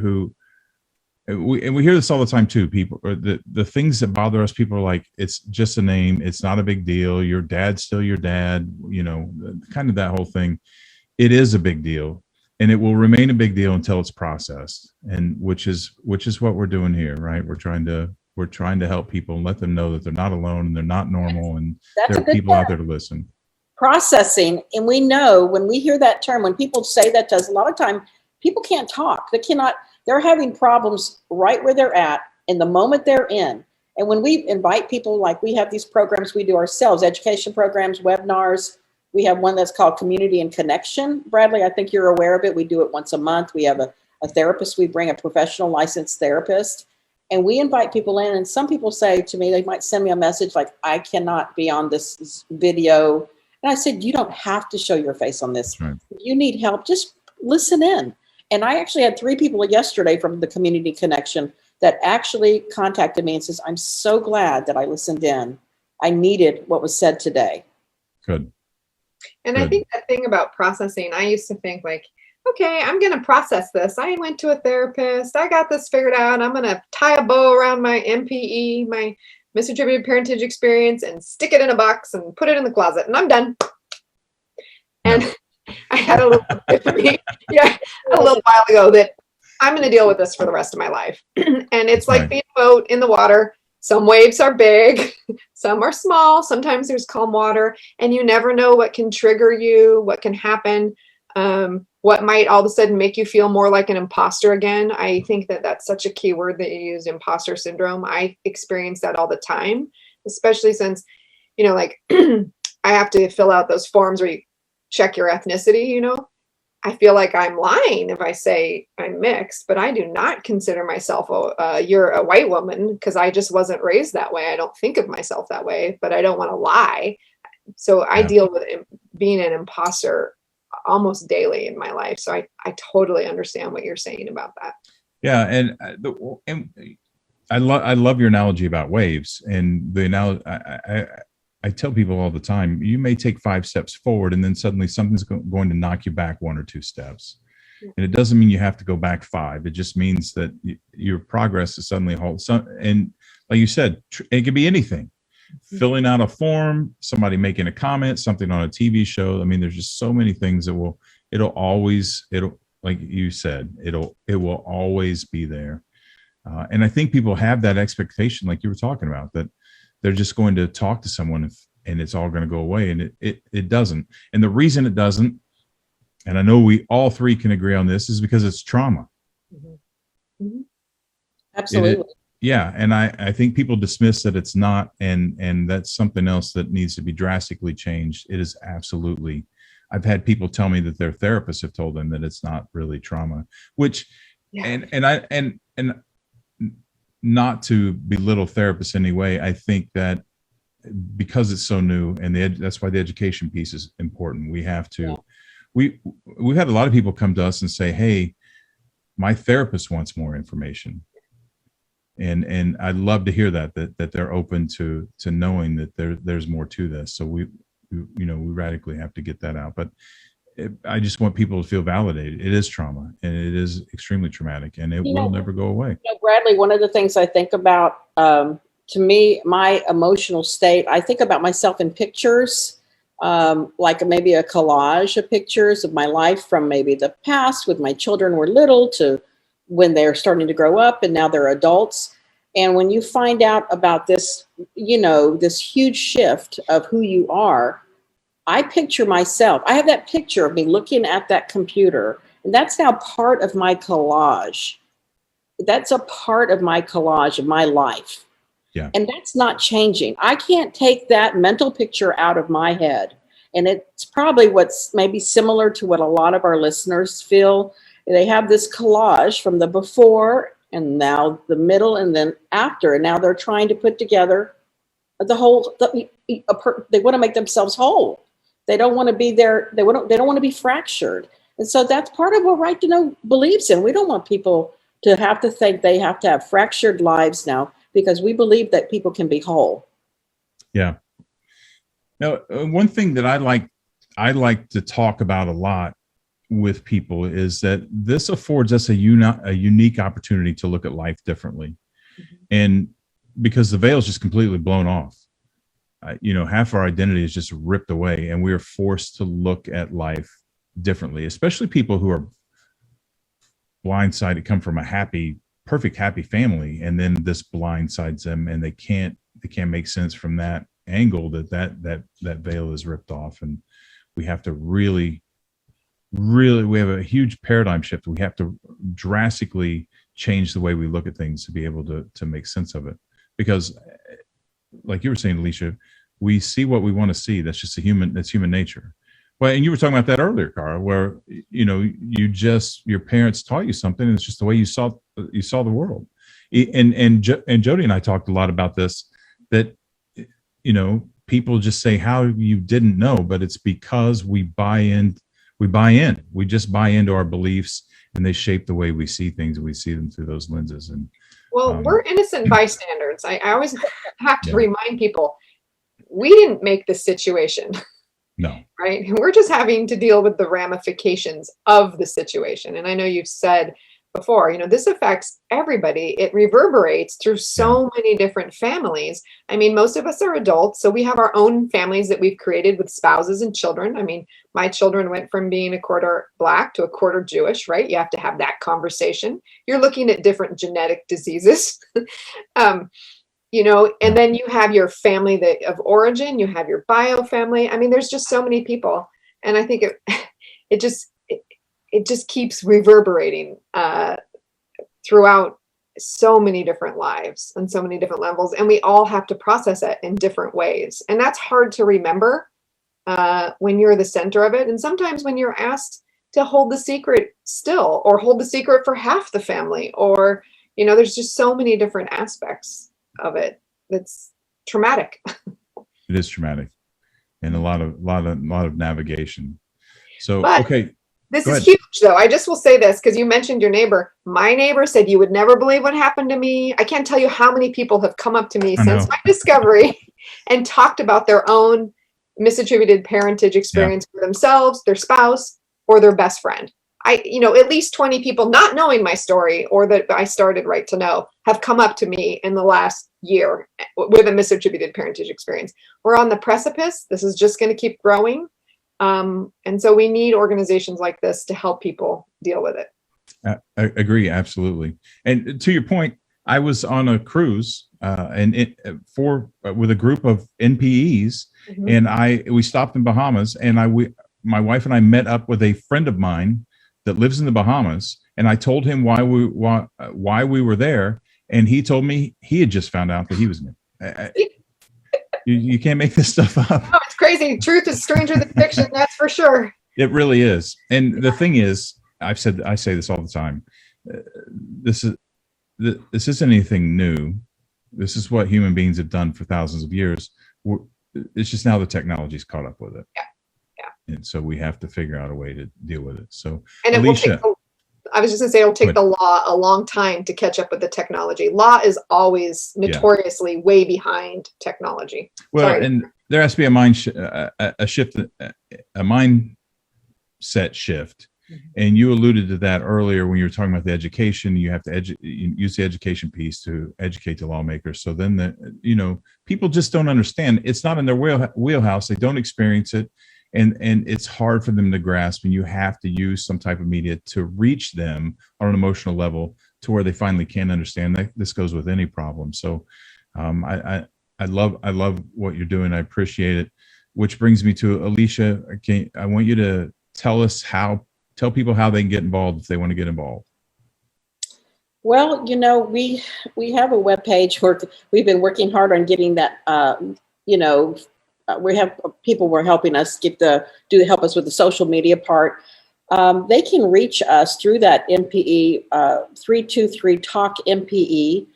we hear this all the time too. People, or the things that bother us, people are like, it's just a name. It's not a big deal. Your dad's still your dad, kind of that whole thing. It is a big deal. And it will remain a big deal until it's processed, and which is what we're doing here, right? We're trying to help people and let them know that they're not alone and they're not normal, and there are people out there to listen. Processing, and we know when we hear that term, when people say that to us, a lot of time people can't talk. They're having problems right where they're at in the moment they're in. And when we invite people, like we have these programs we do ourselves, education programs, webinars. We have one that's called Community and Connection. Bradley, I think you're aware of it. We do it once a month. We have a therapist. We bring a professional licensed therapist, and we invite people in. And some people say to me, they might send me a message like, I cannot be on this video. And I said, you don't have to show your face on this. Right. If you need help, just listen in. And I actually had 3 people yesterday from the Community Connection that actually contacted me and says, I'm so glad that I listened in. I needed what was said today. Good. And I think that thing about processing, I used to think like, okay, I'm going to process this. I went to a therapist. I got this figured out. I'm going to tie a bow around my MPE, my misattributed parentage experience, and stick it in a box and put it in the closet, and I'm done. And I had a little while ago that I'm going to deal with this for the rest of my life. And it's like being a boat in the water. Some waves are big, some are small. Sometimes there's calm water, and you never know what can trigger you, what can happen, what might all of a sudden make you feel more like an imposter again. I think that that's such a key word that you use, imposter syndrome. I experience that all the time, especially since, I have to fill out those forms where you check your ethnicity, I feel like I'm lying if I say I'm mixed, but I do not consider myself you're a white woman, because I just wasn't raised that way. I don't think of myself that way, but I don't want to lie. So I deal with being an imposter almost daily in my life. So I totally understand what you're saying about that. Yeah, and I love your analogy about waves. And the analogy, I tell people all the time, you may take 5 steps forward, and then suddenly something's going to knock you back 1 or 2 steps. And it doesn't mean you have to go back 5. It just means that your progress is suddenly halted. And like you said, it could be anything. Filling out a form, somebody making a comment, something on a TV show. I mean, there's just so many things that it'll like you said, it will always be there. And I think people have that expectation, like you were talking about, that they're just going to talk to someone and it's all going to go away. And it doesn't. And the reason it doesn't, and I know we all 3 can agree on this, is because it's trauma. Absolutely. Yeah. And I think people dismiss that it's not, and that's something else that needs to be drastically changed. It is absolutely. I've had people tell me that their therapists have told them that it's not really trauma, which, and not to belittle therapists anyway, I think that because it's so new, and that's why the education piece is important. We have to, we've had a lot of people come to us and say, hey, my therapist wants more information. And I'd love to hear that they're open to knowing that there's more to this. So we radically have to get that out. But I just want people to feel validated. It is trauma, and it is extremely traumatic, and it will never go away. Bradley, one of the things I think about, to me, my emotional state, I think about myself in pictures, like maybe a collage of pictures of my life from maybe the past when my children were little to when they're starting to grow up and now they're adults. And when you find out about this, this huge shift of who you are, I picture myself. I have that picture of me looking at that computer, and that's now part of my collage. That's a part of my collage of my life. Yeah. And that's not changing. I can't take that mental picture out of my head. And it's probably what's maybe similar to what a lot of our listeners feel. They have this collage from the before and now the middle and then after. And now they're trying to put together the whole, they want to make themselves whole. They don't want to be there. They don't want to be fractured. And so that's part of what Right to Know believes in. We don't want people to have to think they have to have fractured lives now, because we believe that people can be whole. Yeah. Now, one thing that I like to talk about a lot with people is that this affords us a unique opportunity to look at life differently. And because the veil is just completely blown off, half our identity is just ripped away, and we are forced to look at life differently, especially people who are blindsided, come from a perfect happy family, and then this blindsides them, and they can't make sense from that angle that veil is ripped off. And we have to really, we have a huge paradigm shift. We have to drastically change the way we look at things to be able to make sense of it. Because like you were saying, Alesia, we see what we want to see. That's just that's human nature. Well, and you were talking about that earlier, Cara, where, your parents taught you something, and it's just the way you saw the world. And Jody and I talked a lot about this, that, people just say how you didn't know, but it's because we buy in. We just buy into our beliefs, and they shape the way we see things, and we see them through those lenses. And we're innocent bystanders. I always have to remind people, we didn't make this situation. No. Right? We're just having to deal with the ramifications of the situation. And I know you've said before, this affects everybody. It reverberates through so many different families. I mean, most of us are adults, so we have our own families that we've created with spouses and children. I mean, my children went from being a quarter Black to a quarter Jewish, right? You have to have that conversation. You're looking at different genetic diseases. And then you have your family of origin, you have your bio family. I mean, there's just so many people. And I think it just keeps reverberating throughout so many different lives and so many different levels. And we all have to process it in different ways. And that's hard to remember when you're the center of it. And sometimes when you're asked to hold the secret still, or hold the secret for half the family, or, there's just so many different aspects of it. That's traumatic. It is traumatic, and a lot of navigation. So, But okay. This is huge, though. I just will say this because you mentioned your neighbor. My neighbor said, you would never believe what happened to me. I can't tell you how many people have come up to me since my discovery and talked about their own misattributed parentage experience for themselves, their spouse, or their best friend. At least 20 people, not knowing my story or that I started Right to Know, have come up to me in the last year with a misattributed parentage experience. We're on the precipice. This is just going to keep growing. And so we need organizations like this to help people deal with it. I agree. Absolutely. And to your point, I was on a cruise with a group of NPEs, and we stopped in Bahamas, and my wife and I met up with a friend of mine that lives in the Bahamas, and I told him why we were there, and he told me he had just found out that he was new. You can't make this stuff up. No, it's crazy. Truth is stranger than fiction. That's for sure. It really is. And the thing is, I say this all the time. This isn't anything new. This is what human beings have done for thousands of years. It's just now the technology's caught up with it. Yeah. And so we have to figure out a way to deal with it. So, and Alesia, I was just going to say, it'll take the law a long time to catch up with the technology. Law is always notoriously way behind technology. Well, Sorry. And there has to be a mindset shift. And you alluded to that earlier when you were talking about the education. You have to use the education piece to educate the lawmakers. So then people just don't understand. It's not in their wheelhouse. They don't experience it. And it's hard for them to grasp, and you have to use some type of media to reach them on an emotional level to where they finally can understand. That this goes with any problem. So I love what you're doing. I appreciate it. Which brings me to Alesia. I want you to tell people how they can get involved if they want to get involved. Well, we have a webpage where we've been working hard on getting that, we have people who are helping us help us with the social media part. They can reach us through that MPE 323 Talk MPE,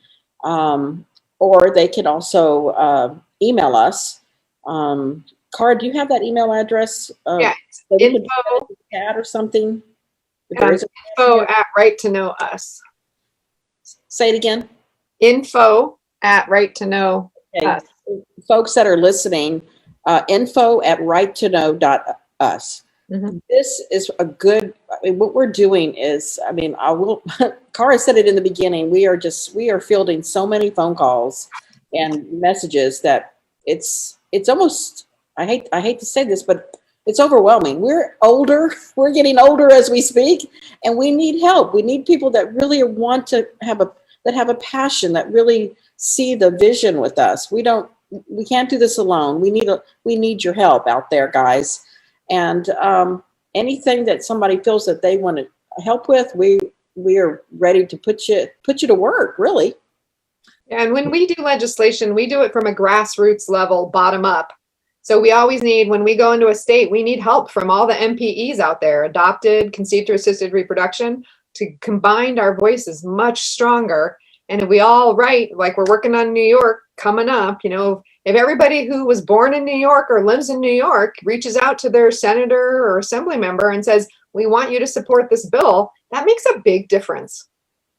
or they can also email us. Cara, do you have that email address? Yeah, info chat or something. Info at Right to Know Us. Say it again. Info at Right to Know Us. Folks that are listening. Info at righttoknow.us. This is a good, what we're doing is, Cara said it in the beginning, we are fielding so many phone calls and messages that it's almost, I hate to say this, but it's overwhelming. We're getting older as we speak, and we need help. We need people that really want to have a passion, that really see the vision with us. We can't do this alone. We need your help out there, guys. And anything that somebody feels that they want to help with, we are ready to put you to work, really. And when we do legislation, we do it from a grassroots level, bottom up. So we always need, when we go into a state, we need help from all the MPEs out there, adopted, conceived through assisted reproduction, to combine our voices much stronger. And if we all write, like we're working on New York coming up, if everybody who was born in New York or lives in New York reaches out to their senator or assembly member and says, we want you to support this bill, that makes a big difference.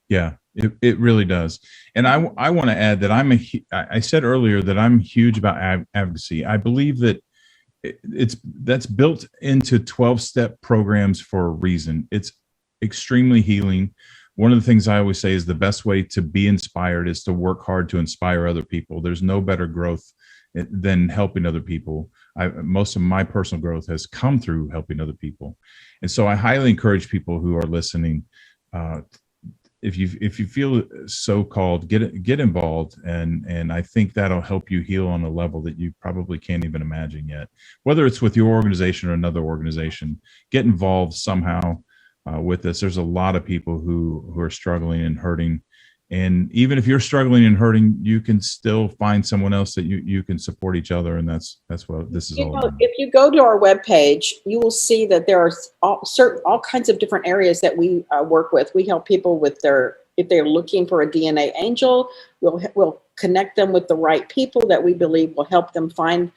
Yeah, it really does. And I want to add that I said earlier that I'm huge about advocacy. I believe that that's built into 12-step programs for a reason. It's extremely healing. One of the things I always say is the best way to be inspired is to work hard to inspire other people. There's no better growth than helping other people. Most of my personal growth has come through helping other people. And so I highly encourage people who are listening, if you feel so called, get involved. And I think that'll help you heal on a level that you probably can't even imagine yet. Whether it's with your organization or another organization, get involved somehow with this. There's a lot of people who are struggling and hurting, And even if you're struggling and hurting, you can still find someone else that you can support each other. And that's what this is all about. If you go to our webpage, you will see that there are all kinds of different areas that we work with. We help people with if they're looking for a DNA angel, we'll connect them with the right people that we believe will help them find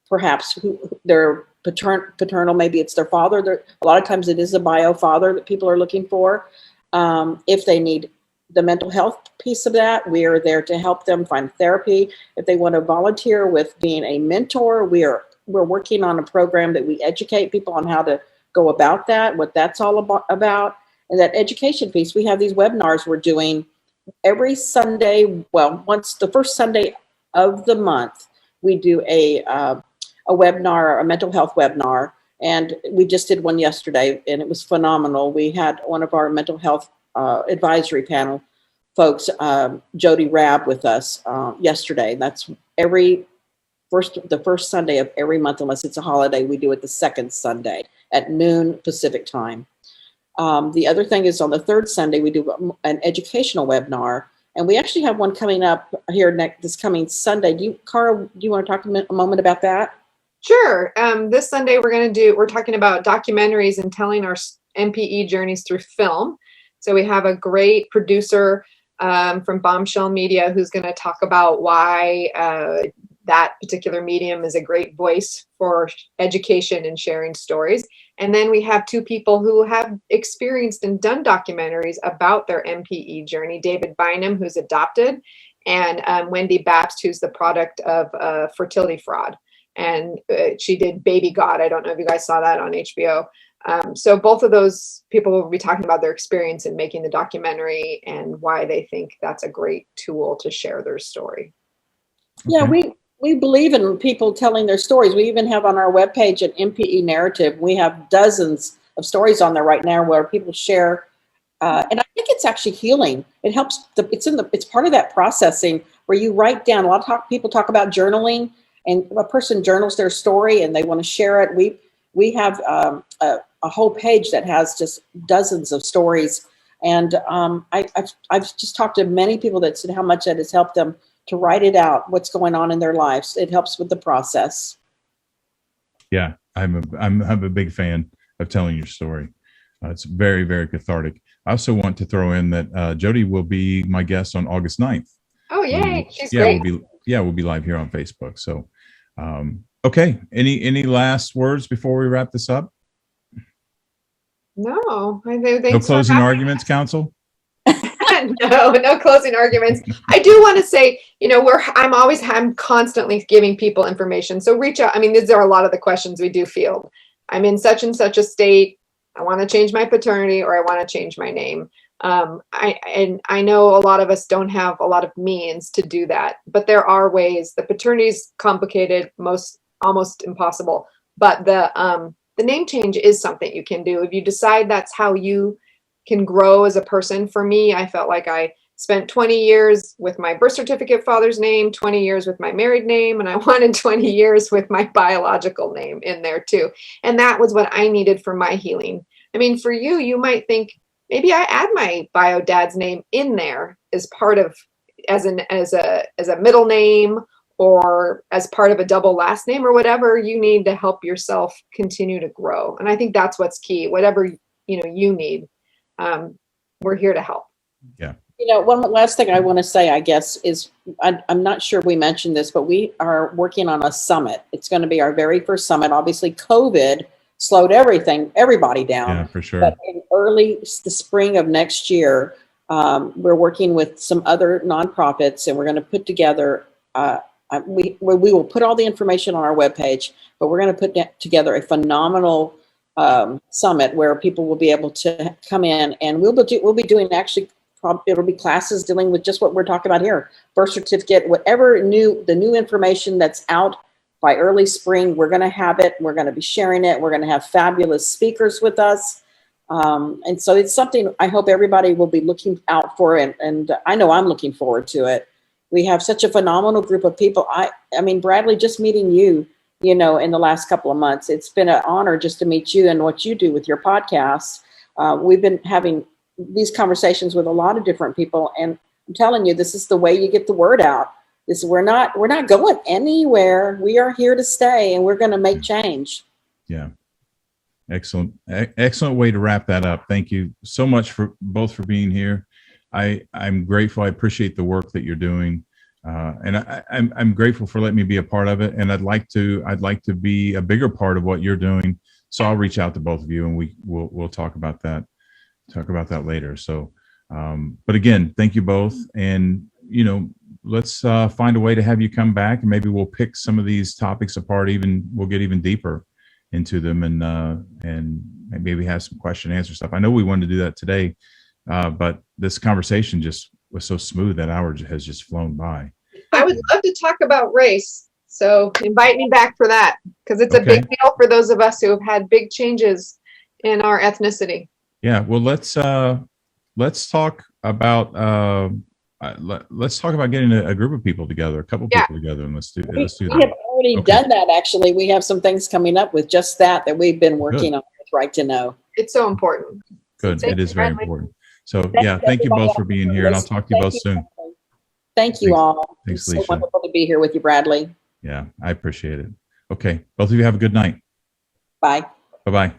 perhaps their paternal, maybe it's their father. A lot of times it is a bio father that people are looking for. If they need the mental health piece of that, we are there to help them find therapy. If they want to volunteer with being a mentor, we're working on a program that we educate people on how to go about that, what that's all about. And that education piece, we have these webinars we're doing every Sunday. Well, once the first Sunday of the month, we do a webinar, a mental health webinar. And we just did one yesterday and it was phenomenal. We had one of our mental health advisory panel folks, Jody Rabb, with us yesterday. That's the first Sunday of every month, unless it's a holiday. We do it the second Sunday at noon Pacific time. The other thing is on the third Sunday, we do an educational webinar, and we actually have one coming up here this coming Sunday. Cara, do you want to talk a moment about that? Sure. This Sunday we're talking about documentaries and telling our MPE journeys through film. So we have a great producer from Bombshell Media who's going to talk about why that particular medium is a great voice for education and sharing stories. And then we have two people who have experienced and done documentaries about their MPE journey, David Bynum, who's adopted, and Wendy Babst, who's the product of fertility fraud. And she did Baby God. I don't know if you guys saw that on HBO. So both of those people will be talking about their experience in making the documentary and why they think that's a great tool to share their story. Yeah, we believe in people telling their stories. We even have on our webpage an MPE narrative. We have dozens of stories on there right now where people share, and I think it's actually healing. It helps. It's part of that processing where you write down. A lot of people talk about journaling, and a person journals their story and they want to share it. We have a whole page that has just dozens of stories, and I've just talked to many people that said how much that has helped them to write it out, what's going on in their lives. It helps with the process. Yeah, I'm a big fan of telling your story. It's very, very cathartic. I also want to throw in that Jody will be my guest on August 9th. Oh, yay. She's great. We'll be live here on Facebook. So, okay. Any last words before we wrap this up? No. No closing arguments, counsel? No closing arguments. I do want to say, I'm constantly giving people information. So reach out. I mean, these are a lot of the questions we do field. I'm in such and such a state. I want to change my paternity, or I want to change my name. I know a lot of us don't have a lot of means to do that, but there are ways. The paternity is complicated, almost impossible. But the name change is something you can do if you decide that's how you can grow as a person. For me, I felt like I spent 20 years with my birth certificate father's name, 20 years with my married name, and I wanted 20 years with my biological name in there too. And that was what I needed for my healing. I mean, for you, you might think maybe I add my bio dad's name in there as part of as a middle name, or as part of a double last name, or whatever you need to help yourself continue to grow. And I think that's what's key. Whatever you need. We're here to help. Yeah. One last thing I want to say, I guess, is I'm not sure we mentioned this, but we are working on a summit. It's going to be our very first summit. Obviously, COVID slowed everybody down. Yeah, for sure. But in the spring of next year, we're working with some other nonprofits, and we're going to put together, we will put all the information on our webpage, but we're going to put together a phenomenal summit where people will be able to come in, and we'll be doing it'll be classes dealing with just what we're talking about here, birth certificate, whatever the new information that's out by early spring. We're going to have it. We're going to be sharing it. We're going to have fabulous speakers with us. And so it's something I hope everybody will be looking out for. And I know I'm looking forward to it. We have such a phenomenal group of people. I mean, Bradley, just meeting you, in the last couple of months, it's been an honor just to meet you and what you do with your podcasts. We've been having these conversations with a lot of different people, and I'm telling you, this is the way you get the word out. We're not going anywhere. We are here to stay, and we're going to make change. Yeah. Excellent. Excellent way to wrap that up. Thank you so much for being here. I'm grateful. I appreciate the work that you're doing. And I'm grateful for letting me be a part of it. And I'd like to be a bigger part of what you're doing. So I'll reach out to both of you, and we'll talk about that later. So, but again, thank you both. And, let's find a way to have you come back, and maybe we'll pick some of these topics apart. We'll get even deeper into them, and maybe have some question and answer stuff. I know we wanted to do that today, but this conversation just was so smooth. That hour has just flown by. I would love to talk about race. So invite me back for that, because it's a big deal for those of us who have had big changes in our ethnicity. Yeah. Well, let's talk about getting a group of people together, a couple people together, and let's do that. We have already done that. Actually, we have some things coming up with just that we've been working on with Right to Know. It's so important. Good. It is very important. So thank you both for being here, and I'll talk to you both soon. Thank you all. Thanks, It's so wonderful to be here with you, Bradley. Yeah, I appreciate it. Okay. Both of you have a good night. Bye. Bye-bye.